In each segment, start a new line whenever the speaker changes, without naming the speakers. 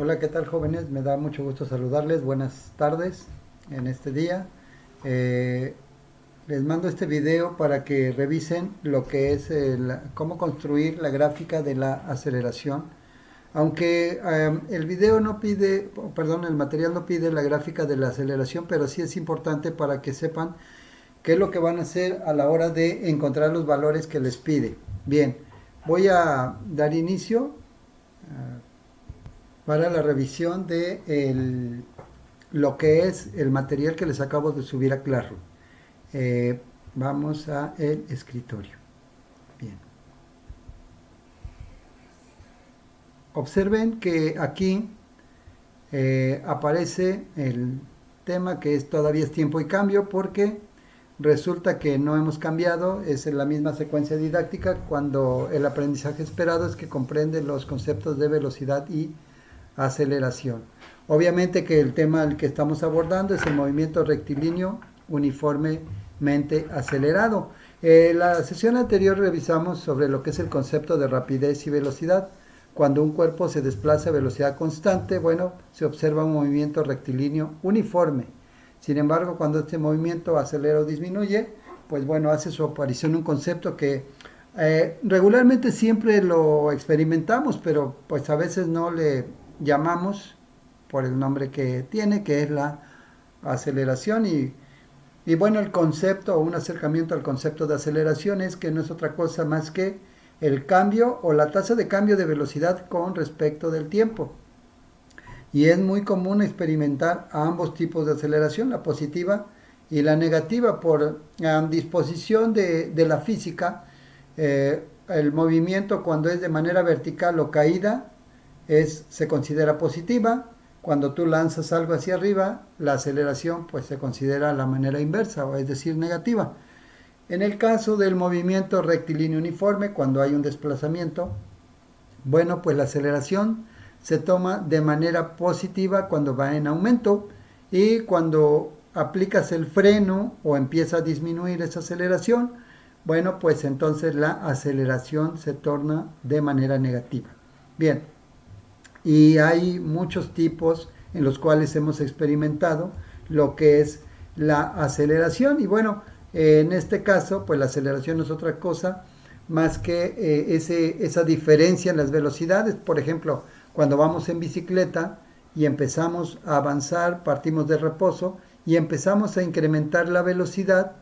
Hola, ¿qué tal, jóvenes? Me da mucho gusto saludarles. Buenas tardes en este día. Eh, Les mando este video para que revisen lo que es cómo construir la gráfica de la aceleración. Aunque el video no pide, perdón, el material no pide la gráfica de la aceleración, pero sí es importante para que sepan qué es lo que van a hacer a la hora de encontrar los valores que les pide. Bien, voy a dar inicio para la revisión de lo que es el material que les acabo de subir a Classroom. Vamos a el escritorio. Bien. Observen que aquí aparece el tema que es todavía es tiempo y cambio porque resulta que no hemos cambiado, es en la misma secuencia didáctica cuando el aprendizaje esperado es que comprende los conceptos de velocidad y aceleración. Obviamente que el tema al que estamos abordando es el movimiento rectilíneo uniformemente acelerado. La sesión anterior revisamos sobre lo que es el concepto de rapidez y velocidad. Cuando un cuerpo se desplaza a velocidad constante, bueno, se observa un movimiento rectilíneo uniforme. Sin embargo, cuando este movimiento acelera o disminuye, pues bueno, hace su aparición un concepto que regularmente siempre lo experimentamos, pero pues a veces no le llamamos por el nombre que tiene, que es la aceleración. Y bueno, el concepto o un acercamiento al concepto de aceleración es que no es otra cosa más que el cambio o la tasa de cambio de velocidad con respecto del tiempo. Y es muy común experimentar ambos tipos de aceleración, la positiva y la negativa, por disposición de la física. El movimiento cuando es de manera vertical o caída se considera positiva. Cuando tú lanzas algo hacia arriba, la aceleración pues se considera la manera inversa, o es decir, negativa. En el caso del movimiento rectilíneo uniforme, cuando hay un desplazamiento, bueno, pues la aceleración se toma de manera positiva cuando va en aumento, y cuando aplicas el freno o empieza a disminuir esa aceleración, bueno, pues entonces la aceleración se torna de manera negativa. Bien, y hay muchos tipos en los cuales hemos experimentado lo que es la aceleración. Y bueno, en este caso pues la aceleración no es otra cosa más que esa diferencia en las velocidades. Por ejemplo, cuando vamos en bicicleta y empezamos a avanzar, partimos de reposo y empezamos a incrementar la velocidad,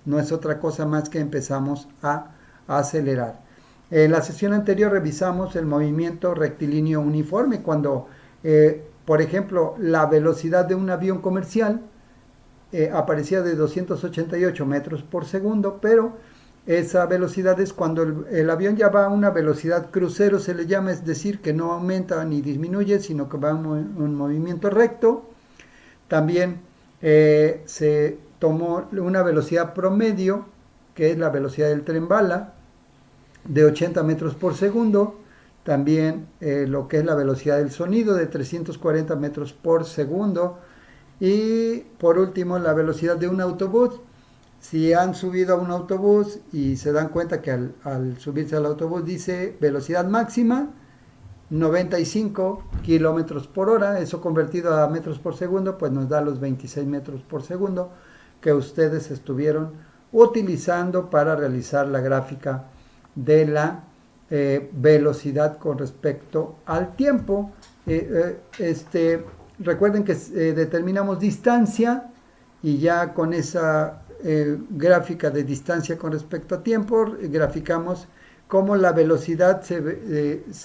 no es otra cosa más que empezamos a acelerar. En la sesión anterior revisamos el movimiento rectilíneo uniforme, cuando, por ejemplo, la velocidad de un avión comercial aparecía de 288 metros por segundo, pero esa velocidad es cuando el avión ya va a una velocidad crucero, se le llama, es decir, que no aumenta ni disminuye, sino que va en un movimiento recto. También se tomó una velocidad promedio, que es la velocidad del tren bala, de 80 metros por segundo. También lo que es la velocidad del sonido, de 340 metros por segundo. Y por último, la velocidad de un autobús. Si han subido a un autobús y se dan cuenta que al subirse al autobús dice velocidad máxima 95 kilómetros por hora, eso convertido a metros por segundo, pues nos da los 26 metros por segundo que ustedes estuvieron utilizando para realizar la gráfica de la velocidad con respecto al tiempo. Recuerden que determinamos distancia, y ya con esa gráfica de distancia con respecto a tiempo, graficamos cómo la velocidad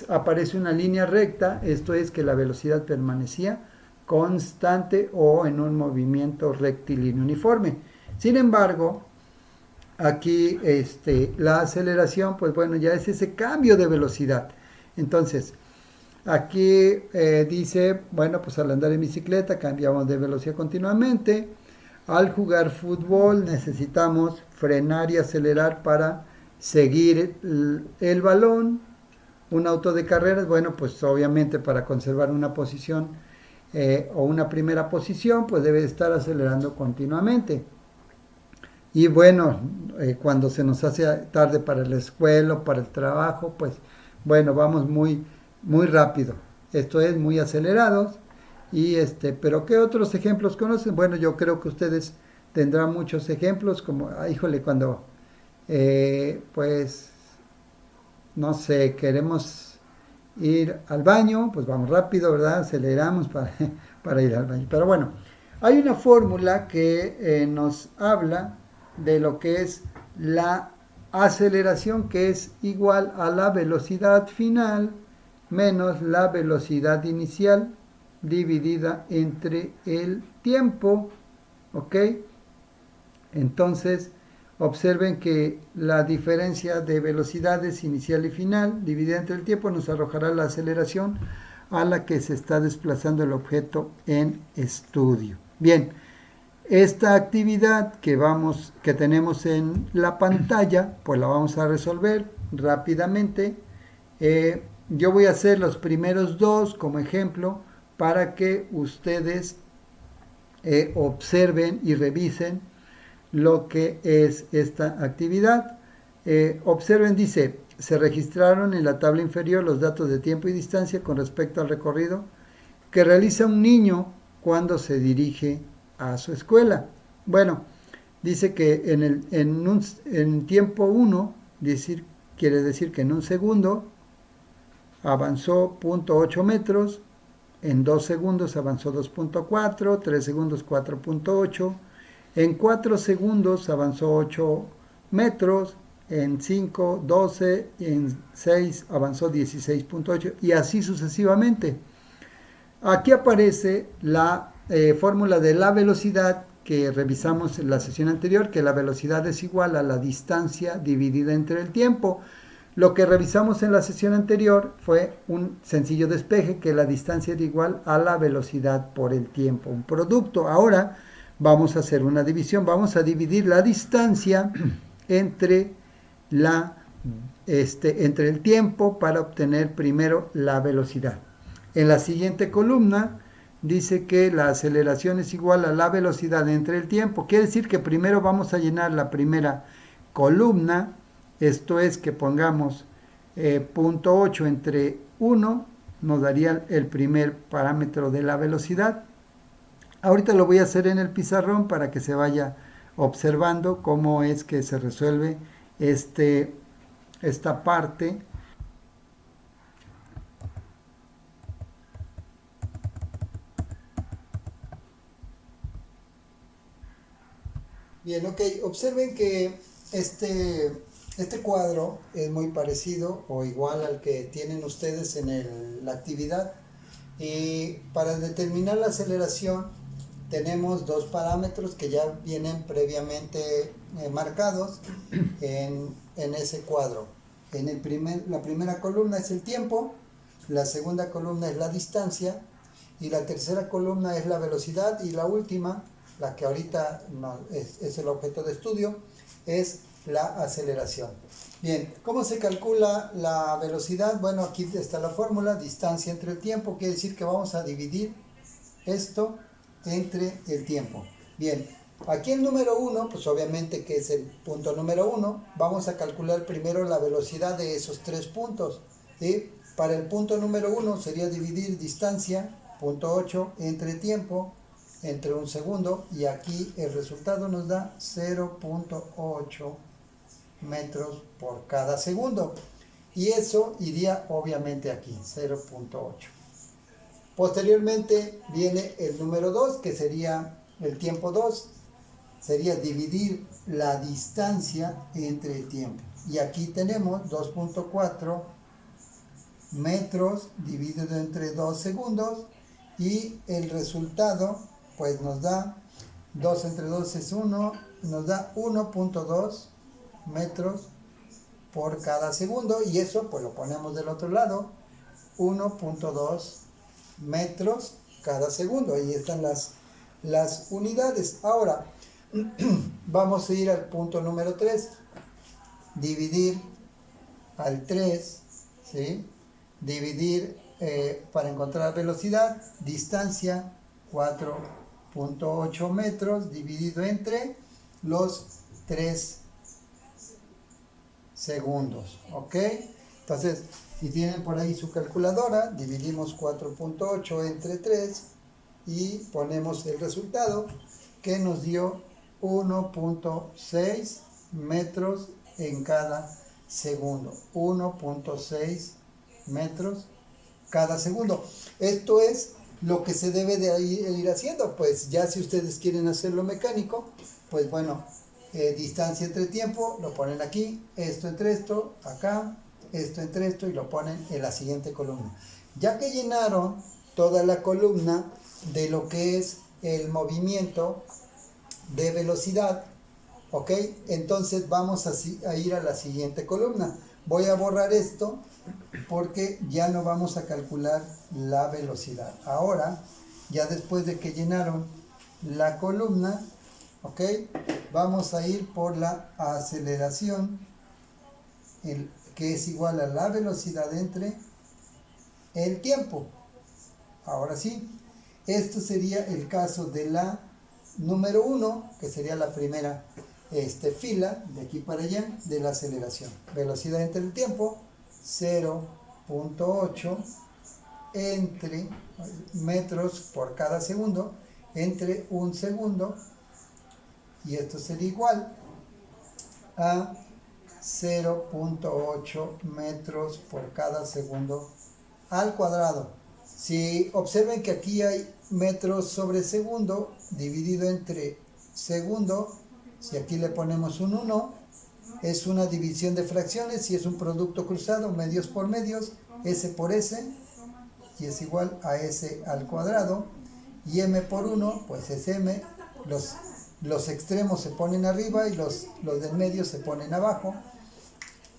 aparece una línea recta, esto es que la velocidad permanecía constante o en un movimiento rectilíneo uniforme. Sin embargo, aquí la aceleración, pues bueno, ya es ese cambio de velocidad. Entonces, aquí dice, bueno, pues al andar en bicicleta cambiamos de velocidad continuamente. Al jugar fútbol necesitamos frenar y acelerar para seguir el balón. Un auto de carreras, bueno, pues obviamente para conservar una posición o una primera posición, pues debe estar acelerando continuamente. Y bueno, cuando se nos hace tarde para la escuela o para el trabajo, pues bueno, vamos muy, muy rápido. esto es muy acelerados. Y pero ¿qué otros ejemplos conocen? Bueno, yo creo que ustedes tendrán muchos ejemplos, como, híjole, cuando, pues, no sé, queremos ir al baño, pues vamos rápido, ¿verdad? Aceleramos para, para ir al baño. Pero bueno, hay una fórmula que nos habla de lo que es la aceleración, que es igual a la velocidad final menos la velocidad inicial dividida entre el tiempo, ¿ok? Entonces, observen que la diferencia de velocidades inicial y final dividida entre el tiempo nos arrojará la aceleración a la que se está desplazando el objeto en estudio. Bien, esta actividad que tenemos en la pantalla, pues la vamos a resolver rápidamente. Yo voy a hacer los primeros dos como ejemplo para que ustedes observen y revisen lo que es esta actividad. Observen, dice, se registraron en la tabla inferior los datos de tiempo y distancia con respecto al recorrido que realiza un niño cuando se dirige a su escuela. Bueno, dice que en tiempo 1, quiere decir que en un segundo avanzó 0.8 metros, en 2 segundos avanzó 2.4, 3 segundos 4.8, en 4 segundos avanzó 8 metros, en 5, 12, en 6 avanzó 16.8 y así sucesivamente. Aquí aparece la fórmula de la velocidad que revisamos en la sesión anterior, que la velocidad es igual a la distancia dividida entre el tiempo. Lo que revisamos en la sesión anterior fue un sencillo despeje, que la distancia era igual a la velocidad por el tiempo, un producto. Ahora vamos a hacer una división, vamos a dividir la distancia entre, entre el tiempo para obtener primero la velocidad. En la siguiente columna dice que la aceleración es igual a la velocidad entre el tiempo. Quiere decir que primero vamos a llenar la primera columna. Esto es que pongamos 0.8 entre 1, nos daría el primer parámetro de la velocidad. Ahorita lo voy a hacer en el pizarrón para que se vaya observando cómo es que se resuelve esta parte. Bien, ok, observen que este cuadro es muy parecido o igual al que tienen ustedes en la actividad. Y para determinar la aceleración tenemos dos parámetros que ya vienen previamente marcados en ese cuadro. La primera columna es el tiempo, la segunda columna es la distancia y la tercera columna es la velocidad y la última, la que ahorita es el objeto de estudio, es la aceleración. Bien, ¿cómo se calcula la velocidad? Bueno, aquí está la fórmula, distancia entre el tiempo, quiere decir que vamos a dividir esto entre el tiempo. Bien, aquí el número 1, pues obviamente que es el punto número 1, vamos a calcular primero la velocidad de esos tres puntos. ¿Sí? Para el punto número 1 sería dividir distancia, 0.8, entre tiempo, entre un segundo, y aquí el resultado nos da 0.8 metros por cada segundo. Y eso iría obviamente aquí, 0.8. Posteriormente viene el número 2, que sería el tiempo 2. Sería dividir la distancia entre el tiempo. Y aquí tenemos 2.4 metros dividido entre 2 segundos. Y el resultado pues nos da 2 entre 2 es 1, nos da 1.2 metros por cada segundo, y eso pues lo ponemos del otro lado, 1.2 metros cada segundo. Ahí están las unidades. Ahora vamos a ir al punto número 3, dividir al 3, ¿sí? Dividir para encontrar velocidad, distancia 4.8 metros dividido entre los 3 segundos, ¿ok? Entonces Si tienen por ahí su calculadora, dividimos 4.8 entre 3 y ponemos el resultado que nos dio 1.6 metros en cada segundo. 1.6 metros cada segundo. Esto es lo que se debe de ir haciendo. Pues ya si ustedes quieren hacerlo mecánico, pues bueno, distancia entre tiempo, lo ponen aquí, esto entre esto, acá, esto entre esto y lo ponen en la siguiente columna. Ya que llenaron toda la columna de lo que es el movimiento de velocidad, ok, entonces vamos a ir a la siguiente columna. Voy a borrar esto porque ya no vamos a calcular la velocidad. Ahora, ya después de que llenaron la columna, ok, vamos a ir por la aceleración, que es igual a la velocidad entre el tiempo. Ahora sí, esto sería el caso de la número 1, que sería la primera fila, de aquí para allá, de la aceleración. Velocidad entre el tiempo, 0.8 entre metros por cada segundo, entre un segundo, y esto sería igual a 0.8 metros por cada segundo al cuadrado. Si observen que aquí hay metros sobre segundo dividido entre segundo, si aquí le ponemos un 1, es una división de fracciones. Si es un producto cruzado, medios por medios, S por S, y es igual a S al cuadrado, y M por 1, pues es M, los extremos se ponen arriba y los del medio se ponen abajo,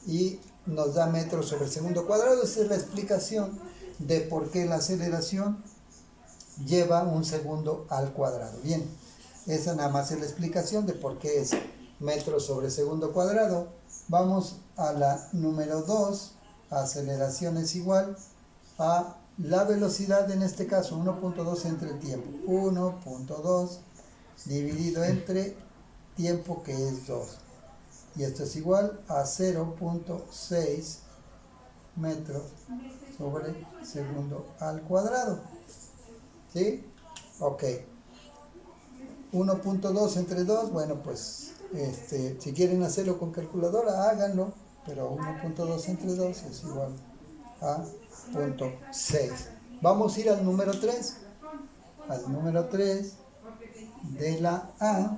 y nos da metros sobre segundo cuadrado. Esa es la explicación de por qué la aceleración lleva un segundo al cuadrado. Bien, esa nada más es la explicación de por qué es metros sobre segundo cuadrado. Vamos a la número 2. Aceleración es igual a la velocidad, en este caso 1.2 entre el tiempo. 1.2 dividido entre tiempo, que es 2. Y esto es igual a 0.6 metros sobre segundo al cuadrado. ¿Sí? Ok. 1.2 entre 2, bueno, pues si quieren hacerlo con calculadora, háganlo, pero 1.2 entre 2 es igual a 0.6. Vamos a ir al número 3. Al número 3 de la A,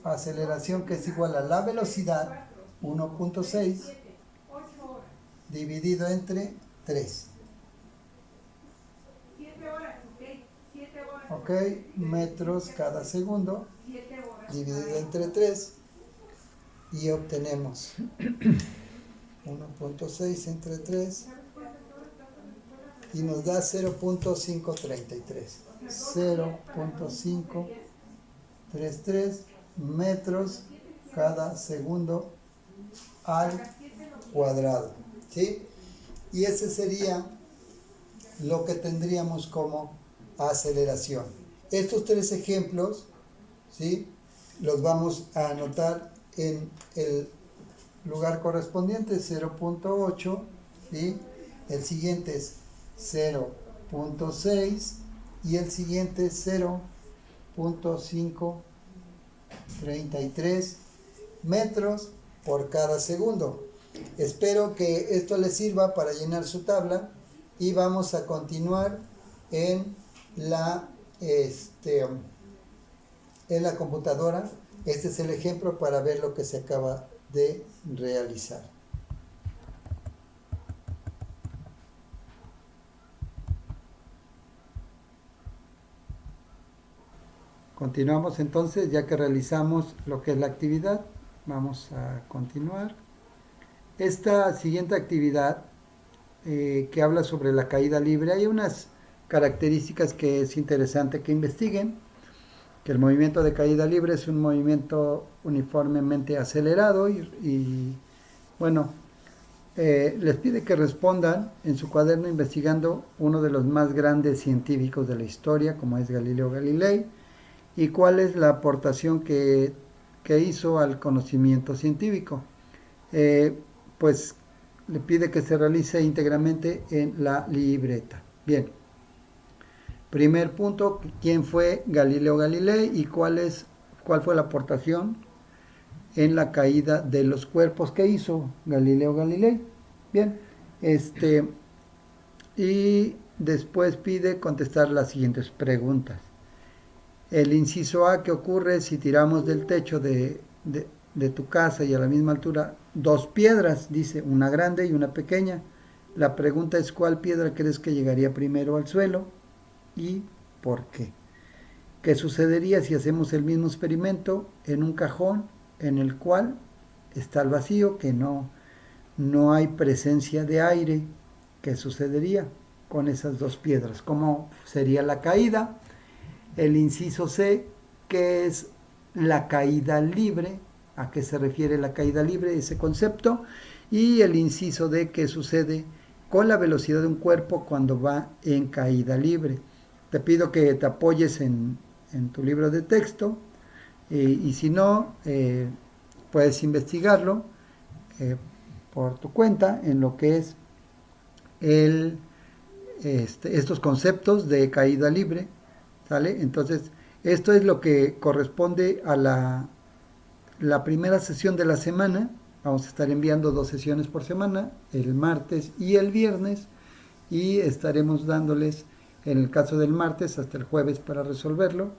aceleración, que es igual a la velocidad, 1.6 dividido entre 3. Ok, metros cada segundo dividido entre 3, y obtenemos 1.6 entre 3 y nos da 0.533. 0.533 metros cada segundo al cuadrado. ¿Sí? Y ese sería lo que tendríamos como aceleración. Estos 3 ejemplos, ¿sí?, los vamos a anotar en el lugar correspondiente, 0.8, ¿sí? El siguiente es 0.6 y el siguiente 0.533 metros por cada segundo. Espero que esto les sirva para llenar su tabla, y vamos a continuar en la computadora. Este es el ejemplo para ver lo que se acaba de realizar. Continuamos entonces, ya que realizamos lo que es la actividad. Vamos a continuar. Esta siguiente actividad, que habla sobre la caída libre, hay unas características que es interesante que investiguen. Que el movimiento de caída libre es un movimiento uniformemente acelerado y bueno, les pide que respondan en su cuaderno investigando uno de los más grandes científicos de la historia, como es Galileo Galilei, y cuál es la aportación que hizo al conocimiento científico. Pues le pide que se realice íntegramente en la libreta. Bien. Primer punto, ¿quién fue Galileo Galilei y cuál fue la aportación en la caída de los cuerpos que hizo Galileo Galilei? Bien, y después pide contestar las siguientes preguntas. El inciso A, ¿qué ocurre si tiramos del techo de tu casa y a la misma altura dos piedras? Dice, una grande y una pequeña. La pregunta es, ¿cuál piedra crees que llegaría primero al suelo y por qué? ¿Qué sucedería si hacemos el mismo experimento en un cajón en el cual está el vacío, que no hay presencia de aire? ¿Qué sucedería con esas dos piedras? ¿Cómo sería la caída? El inciso C, ¿qué es la caída libre? ¿A qué se refiere la caída libre? Ese concepto. Y el inciso D, ¿qué sucede con la velocidad de un cuerpo cuando va en caída libre? Te pido que te apoyes en tu libro de texto y si no, puedes investigarlo por tu cuenta en lo que es estos conceptos de caída libre, ¿sale? Entonces, esto es lo que corresponde a la primera sesión de la semana. Vamos a estar enviando 2 sesiones por semana, el martes y el viernes, y estaremos dándoles, en el caso del martes, hasta el jueves para resolverlo,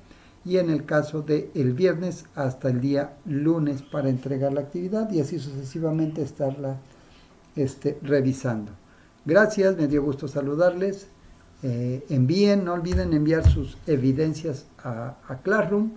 y en el caso del viernes hasta el día lunes para entregar la actividad y así sucesivamente estarla revisando. Gracias, me dio gusto saludarles. No olviden enviar sus evidencias a Classroom.